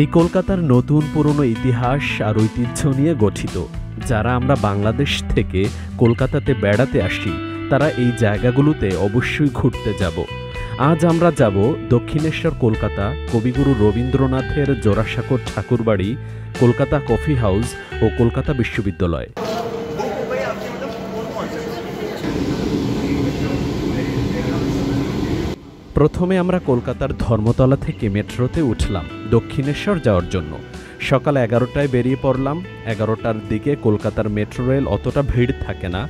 এই কলকাতার নতুন পুরনো ইতিহাস আর ঐতিহ্য নিয়ে গঠিত। যারা আমরা বাংলাদেশ থেকে কলকাতাতে বেড়াতে আসি তারা এই জায়গাগুলোতে অবশ্যই ঘুরতে যাব। আজ আমরা যাব দক্ষিণেশ্বর কলকাতা, কবিগুরু রবীন্দ্রনাথের জোড়াসাঁকোর ঠাকুরবাড়ি, কলকাতা কফি হাউস ও কলকাতা বিশ্ববিদ্যালয়। প্রথমে আমরা কলকাতার ধর্মতলা থেকে মেট্রোতে উঠলাম দক্ষিণেশ্বর যাওয়ার জন্য। সকাল 11টায় বেরিয়ে পড়লাম। 11টার দিকে কলকাতার মেট্রো রেল অতটা ভিড় থাকে না।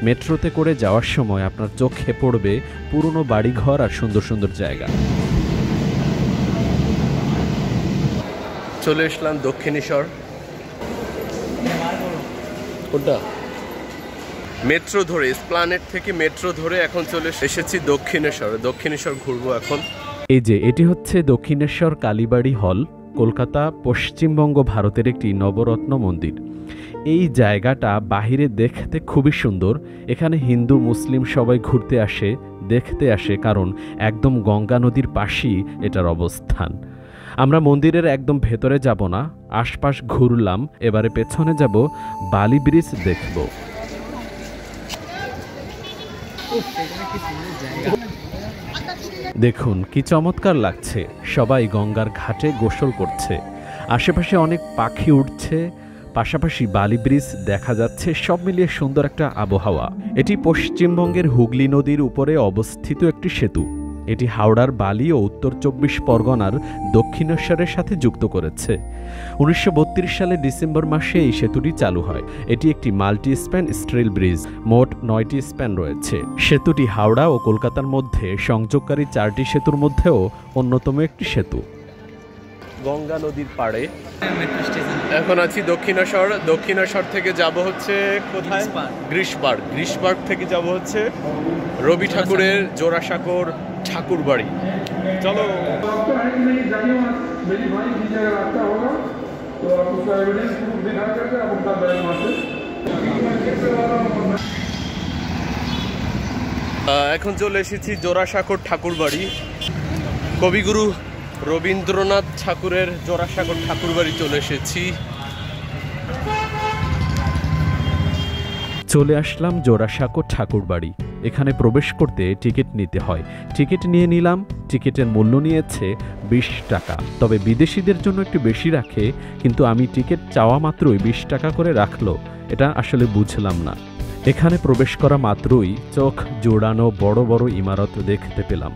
মেট্রোতে করে যাওয়ার সময় আপনার চোখে পড়বে পুরনো বাড়িঘর আর সুন্দর সুন্দর জায়গা। চলে আসলাম দক্ষিণেশ্বর। কোনটা? মেট্রো ধরে, এসপ্লানেড থেকে মেট্রো ধরে এখন চলে এসেছি দক্ষিণেশ্বর। দক্ষিণেশ্বর ঘুরবো এখন। এই যে এটি হচ্ছে দক্ষিণেশ্বর কালীবাড়ি হল, কলকাতা, পশ্চিমবঙ্গ, ভারতের একটি নবরত্ন মন্দির। এই জায়গাটা বাহিরে দেখতে খুবই সুন্দর। এখানে হিন্দু মুসলিম সবাই ঘুরতে আসে, দেখতে আসে, কারণ একদম গঙ্গা নদীর পাশেই এটার অবস্থান। আমরা মন্দিরের একদম ভেতরে যাব না, আশপাশ ঘুরলাম। এবারে পেছনে যাব, বালি ব্রিজ দেখব। দেখুন কি চমৎকার লাগছে, সবাই গঙ্গার ঘাটে গোসল করছে। আশেপাশে অনেক পাখি উঠছে, পাশাপাশি বালি ব্রিজ দেখা যাচ্ছে। সব মিলিয়ে সুন্দর একটা আবহাওয়া। এটি পশ্চিমবঙ্গের হুগলি নদীর উপরে অবস্থিত একটি সেতু। এটি হাওড়ার বালি ও উত্তর 24 পরগনার দক্ষিণেশ্বরের সাথে যুক্ত করেছে। 1932 সালে ডিসেম্বর মাসে এই সেতুটি চালু হয়। এটি একটি মাল্টি স্প্যান স্টিল ব্রিজ, মোট 9টি স্প্যান রয়েছে। সেতুটি হাওড়া ও কলকাতার মধ্যে সংযোগকারী 4টি সেতুর মধ্যেও অন্যতম একটি সেতু। গঙ্গা নদীর পাড়ে এখন আছি দক্ষিণেশ্বর। দক্ষিণেশ্বর থেকে যাব হচ্ছে কোথায়? গ্রিসবার্গ। গ্রিসবার্গ থেকে যাব হচ্ছে রবি ঠাকুরের জোড়াসাঁকোর ঠাকুরবাড়ি। চলো। এখন চলে এসেছি জোড়াসাঁকোর ঠাকুরবাড়ি। কবিগুরু রবীন্দ্রনাথ ঠাকুরের জোড়াসাঁকোর ঠাকুরবাড়ি চলে এসেছি। চলে আসলাম জোড়াসাঁকো ঠাকুরবাড়ি। এখানে প্রবেশ করতে টিকিট নিতে হয়। টিকিট নিয়ে নিলাম। টিকিটের মূল্য নিয়েছে 20 টাকা। তবে বিদেশিদের জন্য একটু বেশি রাখে, কিন্তু আমি টিকিট চাওয়া মাত্রই 20 টাকা করে রাখলো। এটা আসলে বুঝলাম না। এখানে প্রবেশ করা মাত্রই চোখ জোড়ানো বড় বড় ইমারত দেখতে পেলাম,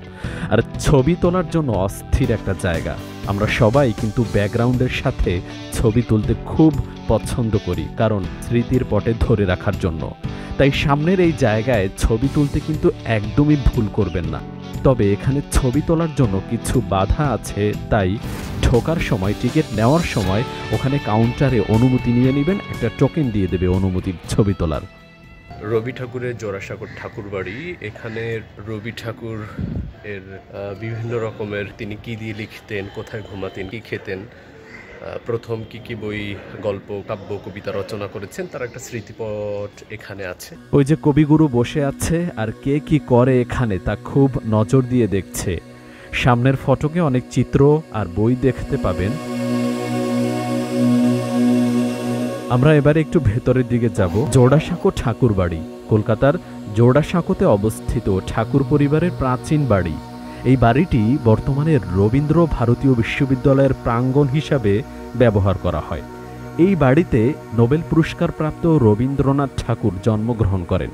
আর ছবি তোলার জন্য অস্থির একটা জায়গা। আমরা সবাই কিন্তু ব্যাকগ্রাউন্ডের সাথে ছবি তুলতে খুব পছন্দ করি, কারণ স্মৃতির পটে ধরে রাখার জন্য। তাই সামনের এই জায়গায় ছবি তুলতে কিন্তু একদমই ভুল করবেন না। তবে এখানে ছবি তোলার জন্য কিছু বাধা আছে, তাই ঢোকার সময়, টিকিট নেওয়ার সময় ওখানে কাউন্টারে অনুমতি নিয়ে নেবেন। একটা টোকেন দিয়ে দেবে অনুমতির ছবি তোলার। রবি ঠাকুরের জোড়াসাঁকোর ঠাকুরবাড়ি। এখানে রবি ঠাকুর এর বিভিন্ন রকমের, তিনি কি দিয়ে লিখতেন, কোথায় ঘুমাতেন, কি খেতেন, প্রথম কি বই, গল্প, কাব্য, কবিতা রচনা করেছেন, তার একটা স্মৃতিপট এখানে আছে। ওই যে কবিগুরু বসে আছে, আর কে কি করে এখানে তা খুব নজর দিয়ে দেখছে। সামনের ফটকে অনেক চিত্র আর বই দেখতে পাবেন। আমরা এবারে একটু ভেতরের দিকে যাব। জোড়াসাঁকো ঠাকুরবাড়ি কলকাতার জোড়াসাঁকোতে অবস্থিত ঠাকুর পরিবারের প্রাচীন বাড়ি। এই বাড়িটি বর্তমানে রবীন্দ্র ভারতীয় বিশ্ববিদ্যালয়ের প্রাঙ্গণ হিসাবে ব্যবহার করা হয়। এই বাড়িতে নোবেল পুরস্কার প্রাপ্ত রবীন্দ্রনাথ ঠাকুর জন্মগ্রহণ করেন।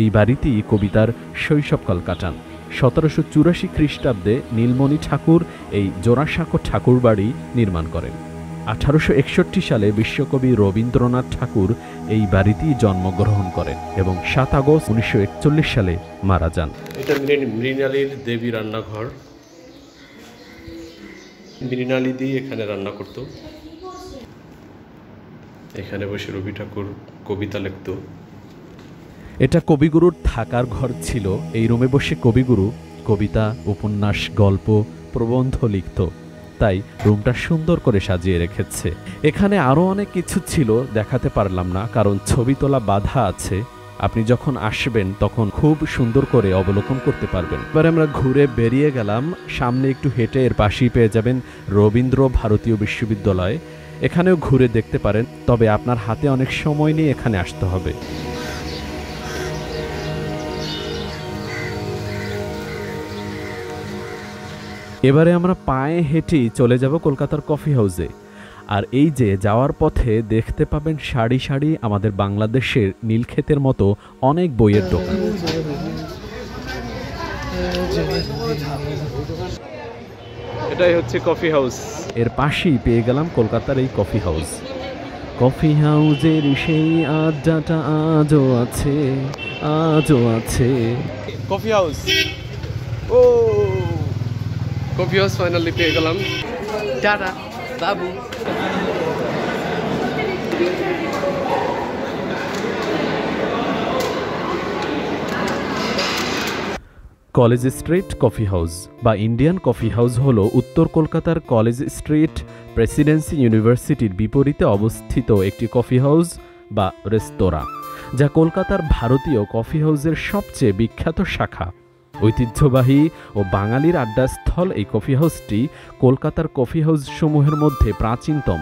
এই বাড়িতেই কবিতার শৈশবকাল কাটান। 1784 খ্রিস্টাব্দে নীলমণি ঠাকুর এই জোড়াসাঁকো ঠাকুরবাড়ি নির্মাণ করেন। 1861 সালে বিশ্বকবি রবীন্দ্রনাথ ঠাকুর এই বাড়িতেই জন্মগ্রহণ করেন এবং 7 আগস্ট 1941 সালে মারা যান। এটা মৃণালীর দেবী রান্নাঘর। মৃণালী দিয়ে এখানে রান্না করত। এখানে বসে রবি ঠাকুর কবিতা লিখত। এটা কবিগুরুর থাকার ঘর ছিল। এই রুমে বসে কবিগুরু কবিতা, উপন্যাস, গল্প, প্রবন্ধ লিখত। তাই রুমটা সুন্দর করে সাজিয়ে রেখেছে। এখানে আরো অনেক কিছু ছিল, দেখাতে পারলাম না কারণ ছবি তোলা বাধা আছে। আপনি যখন আসবেন তখন খুব সুন্দর করে অবলোকন করতে পারবেন। এবার আমরা ঘুরে বেরিয়ে গেলাম, সামনে একটু হেঁটে এর পাশেই পেয়ে যাবেন রবীন্দ্র ভারতীয় বিশ্ববিদ্যালয়। এখানেও ঘুরে দেখতে পারেন, তবে আপনার হাতে অনেক সময় নিয়ে এখানে আসতে হবে। এবারে আমরা পায়ে হেঁটেই চলে যাব কলকাতার কফি হাউসে। আর এই যে যাওয়ার পথে দেখতে পাবেন সারি সারি আমাদের বাংলাদেশের নীলক্ষেতের মতো অনেক বইয়ের দোকান। এটাই হচ্ছে কফি হাউস। এর পাশেই পেয়ে গেলাম কলকাতার এই কফি হাউস। কফি হাউসের সেই আড্ডাটা আজও আছে, আজও আছে। কফি হাউস, ও কফি হাউস ফাইনালি পেয়ে গেলাম। টাটা বাবু। কলেজ স্ট্রিট কফি হাউস বা ইন্ডিয়ান কফি হাউস হল উত্তর কলকাতার কলেজ স্ট্রিট প্রেসিডেন্সি ইউনিভার্সিটির বিপরীতে অবস্থিত একটি কফি হাউস বা রেস্তোরাঁ, যা কলকাতার ভারতীয় কফি হাউসের সবচেয়ে বিখ্যাত শাখা। ঐতিহ্যবাহী ও বাঙালির আড্ডাস্থল এই কফি হাউসটি কলকাতার কফি হাউস সমূহের মধ্যে প্রাচীনতম।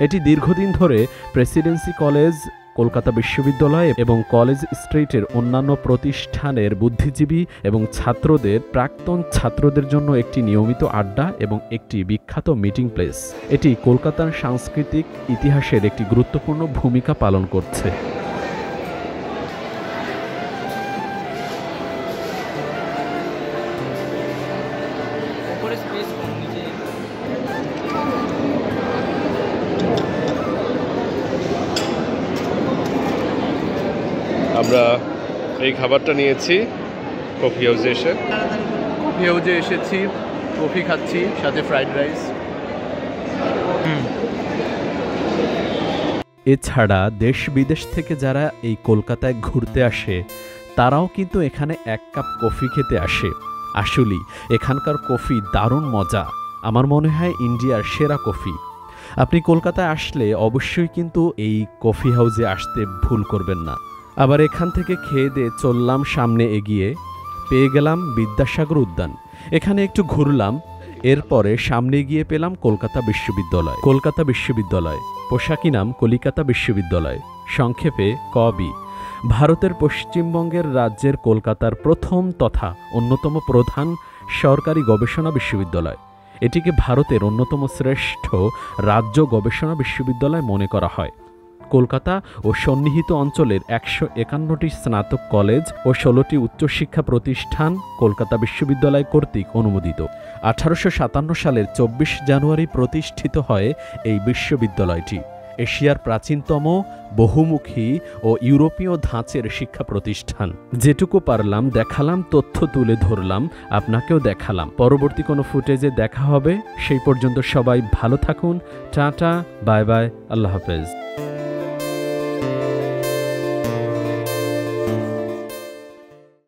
এটি দীর্ঘদিন ধরে প্রেসিডেন্সি কলেজ, কলকাতা বিশ্ববিদ্যালয় এবং কলেজ স্ট্রিটের অন্যান্য প্রতিষ্ঠানের বুদ্ধিজীবী এবং প্রাক্তন ছাত্রদের জন্য একটি নিয়মিত আড্ডা এবং একটি বিখ্যাত মিটিং প্লেস। এটি কলকাতার সাংস্কৃতিক ইতিহাসের একটি গুরুত্বপূর্ণ ভূমিকা পালন করছে। আমরা এই খাবারটা নিয়েছি কফি হাউসে এসেছি, কফি খাচ্ছি, সাথে ফ্রাইড রাইস। এছাড়া দেশ বিদেশ থেকে যারা এই কলকাতায় ঘুরতে আসে তারাও কিন্তু এখানে এক কাপ কফি খেতে আসে। আসলেই এখানকার কফি দারুণ মজা, আমার মনে হয় ইন্ডিয়ার সেরা কফি। আপনি কলকাতায় আসলে অবশ্যই কিন্তু এই কফি হাউসে আসতে ভুল করবেন না। আবার এখান থেকে খেয়ে দিয়ে চললাম সামনে এগিয়ে, পেয়ে গেলাম বিদ্যাসাগর উদ্যান। এখানে একটু ঘুরলাম, এরপরে সামনে গিয়ে পেলাম কলকাতা বিশ্ববিদ্যালয়, পোশাকি নাম কলিকাতা বিশ্ববিদ্যালয়, সংক্ষেপে কবি। ভারতের পশ্চিমবঙ্গের রাজ্যের কলকাতার প্রথম তথা অন্যতম প্রধান সরকারি গবেষণা বিশ্ববিদ্যালয়। এটিকে ভারতের অন্যতম শ্রেষ্ঠ রাজ্য গবেষণা বিশ্ববিদ্যালয় মনে করা হয়। কলকাতা ও সন্নিহিত অঞ্চলের 151টি স্নাতক কলেজ ও 16টি উচ্চশিক্ষা প্রতিষ্ঠান কলকাতা বিশ্ববিদ্যালয় কর্তৃক অনুমোদিত। 1857 সালের 24 জানুয়ারি প্রতিষ্ঠিত হয় এই বিশ্ববিদ্যালয়টি। এশিয়ার প্রাচীনতম বহুমুখী ও ইউরোপীয় ধাঁচের শিক্ষা প্রতিষ্ঠান। যেটুকু পারলাম দেখালাম, তথ্য তুলে ধরলাম, আপনাকেও দেখালাম। পরবর্তী কোনো ফুটেজে দেখা হবে, সেই পর্যন্ত সবাই ভালো থাকুন। টাটা, বাই বাই, আল্লাহ হাফেজ।